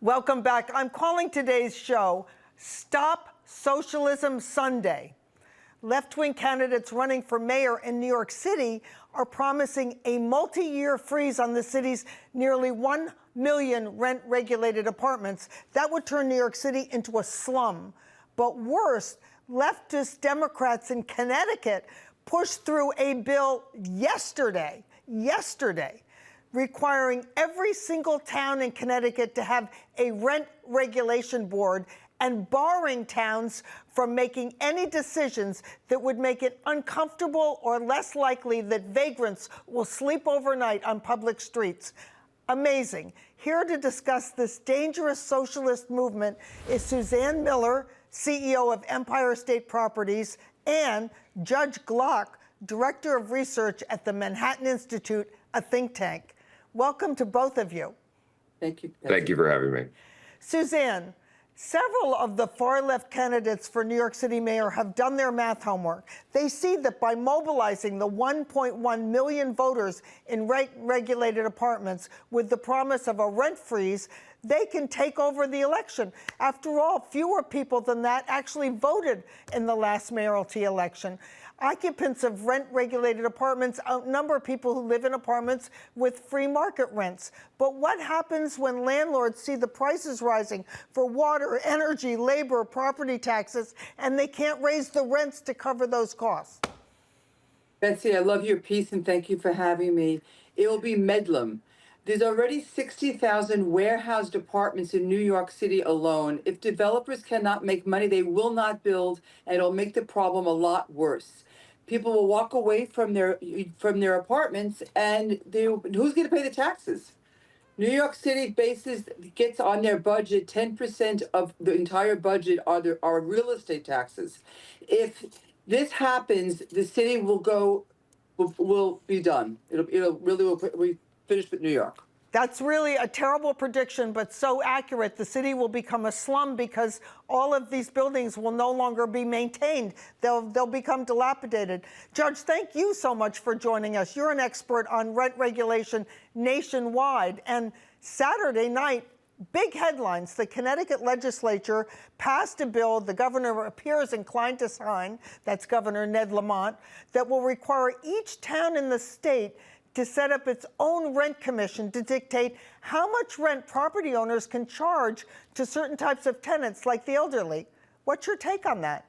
Welcome back. I'm calling today's show Stop Socialism Sunday. Left-wing candidates running for mayor in New York City are promising a multi-year freeze on the city's nearly 1 million rent-regulated apartments. That would turn New York City into a slum. But worse, leftist Democrats in Connecticut pushed through a bill yesterday, requiring every single town in Connecticut to have a rent regulation board and barring towns from making any decisions that would make it uncomfortable or less likely that vagrants will sleep overnight on public streets. Amazing. Here to discuss this dangerous socialist movement is Suzanne Miller, CEO of Empire State Properties, and Judge Glock, Director of Research at the Manhattan Institute, a think tank. Welcome to both of you. Thank you. Thank you for having me. Suzanne, several of the far-left candidates for New York City mayor have done their math homework. They see that by mobilizing the 1.1 million voters in rent-regulated apartments with the promise of a rent freeze, they can take over the election. After all, fewer people than that actually voted in the last mayoralty election. Occupants of rent-regulated apartments outnumber people who live in apartments with free market rents. But what happens when landlords see the prices rising for water, energy, labor, property taxes, and they can't raise the rents to cover those costs? Betsy, I love your piece and thank you for having me. It will be Medlem. There's already 60,000 warehoused apartments in New York City alone. If developers cannot make money, they will not build, and it'll make the problem a lot worse. People will walk away from their apartments, and who's going to pay the taxes? New York City gets on their budget 10% of the entire budget are real estate taxes. If this happens, the city will be done. We'll finish with New York. That's really a terrible prediction, but so accurate. The city will become a slum because all of these buildings will no longer be maintained. They'll become dilapidated. Judge, thank you so much for joining us. You're an expert on rent regulation nationwide. And Saturday night, big headlines. The Connecticut legislature passed a bill the governor appears inclined to sign, that's Governor Ned Lamont, that will require each town in the state to set up its own rent commission to dictate how much rent property owners can charge to certain types of tenants, like the elderly. What's your take on that?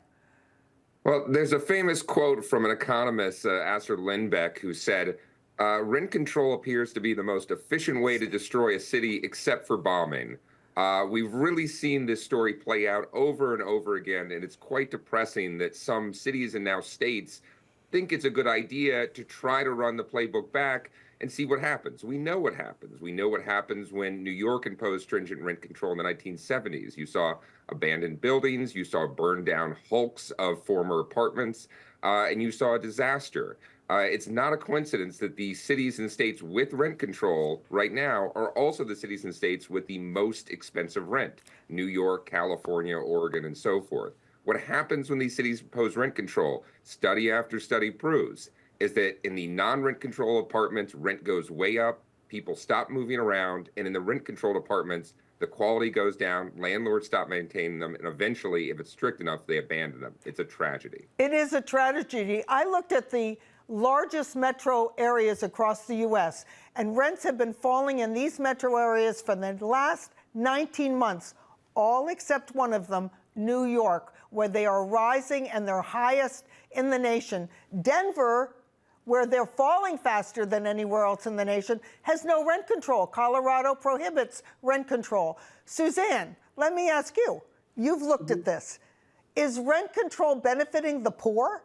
Well, there's a famous quote from an economist, Asser Lindbeck, who said, rent control appears to be the most efficient way to destroy a city except for bombing. We've really seen this story play out over and over again, and it's quite depressing that some cities and now states think it's a good idea to try to run the playbook back and see what happens. We know what happens. We know what happens when New York imposed stringent rent control in the 1970s. You saw abandoned buildings, you saw burned down hulks of former apartments, and you saw a disaster. It's not a coincidence that the cities and states with rent control right now are also the cities and states with the most expensive rent: New York, California, Oregon, and so forth. What happens when these cities impose rent control, study after study proves, is that in the non-rent control apartments, rent goes way up, people stop moving around, and in the rent-controlled apartments, the quality goes down, landlords stop maintaining them, and eventually, if it's strict enough, they abandon them. It's a tragedy. It is a tragedy. I looked at the largest metro areas across the U.S., and rents have been falling in these metro areas for the last 19 months, all except one of them, New York, where they are rising and they're highest in the nation. Denver, where they're falling faster than anywhere else in the nation, has no rent control. Colorado prohibits rent control. Suzanne, let me ask you, you've looked at this. Is rent control benefiting the poor?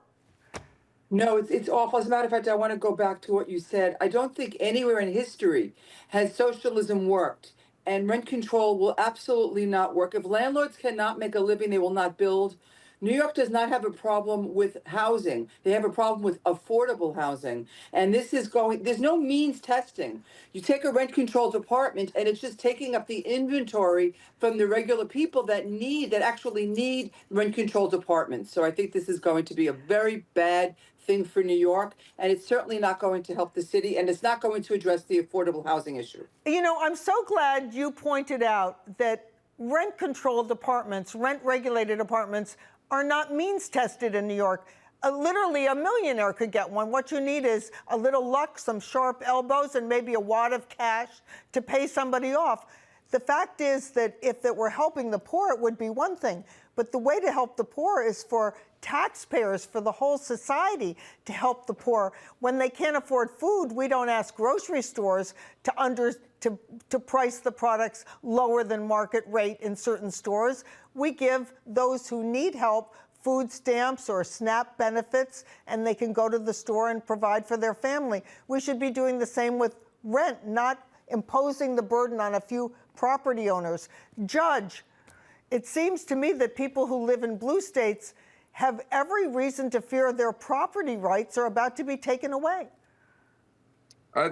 No, it's awful. As a matter of fact, I want to go back to what you said. I don't think anywhere in history has socialism worked. And rent control will absolutely not work. If landlords cannot make a living, they will not build. New York does not have a problem with housing. They have a problem with affordable housing. And there's no means testing. You take a rent-controlled apartment, and it's just taking up the inventory from the regular people that actually need rent-controlled apartments. So I think this is going to be a very bad thing for New York, and it's certainly not going to help the city, and it's not going to address the affordable housing issue. You know, I'm so glad you pointed out that rent-controlled apartments, rent-regulated apartments, are not means-tested in New York. Literally, a millionaire could get one. What you need is a little luck, some sharp elbows, and maybe a wad of cash to pay somebody off. The fact is that if it were helping the poor, it would be one thing. But the way to help the poor is for taxpayers, for the whole society to help the poor. When they can't afford food, we don't ask grocery stores to price the products lower than market rate in certain stores. We give those who need help food stamps or SNAP benefits, and they can go to the store and provide for their family. We should be doing the same with rent, not imposing the burden on a few property owners. Judge, it seems to me that people who live in blue states have every reason to fear their property rights are about to be taken away.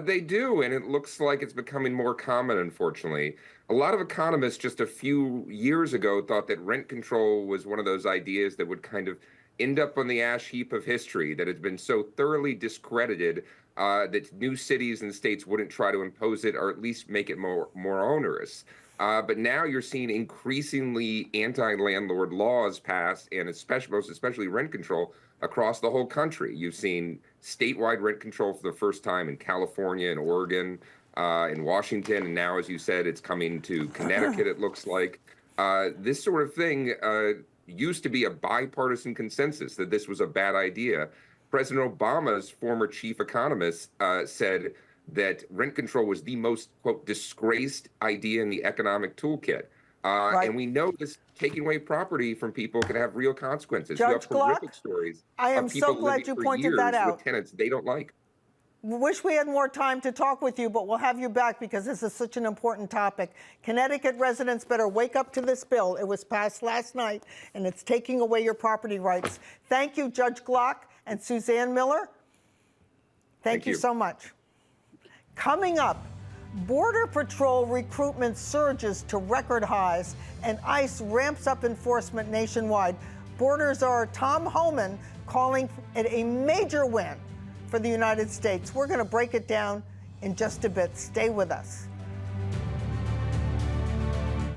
They do, and it looks like it's becoming more common, unfortunately. A lot of economists just a few years ago thought that rent control was one of those ideas that would kind of end up on the ash heap of history, that it's been so thoroughly discredited that new cities and states wouldn't try to impose it or at least make it more onerous. But now you're seeing increasingly anti-landlord laws passed, and most especially rent control across the whole country. You've seen statewide rent control for the first time in California and Oregon, in Washington, and now, as you said, it's coming to Connecticut, it looks like. This sort of thing used to be a bipartisan consensus that this was a bad idea. President Obama's former chief economist said that rent control was the most, quote, disgraced idea in the economic toolkit. Right. And we know this taking away property from people can have real consequences. Judge You have horrific Glock, stories I am of people so glad living you for pointed that years out. with tenants they don't like. Wish we had more time to talk with you, but we'll have you back because this is such an important topic. Connecticut residents better wake up to this bill. It was passed last night, and it's taking away your property rights. Thank you, Judge Glock and Suzanne Miller. Thank you so much. Coming up, Border Patrol recruitment surges to record highs, and ICE ramps up enforcement nationwide. Border Czar Tom Homan calling it a major win for the United States. We're going to break it down in just a bit. Stay with us.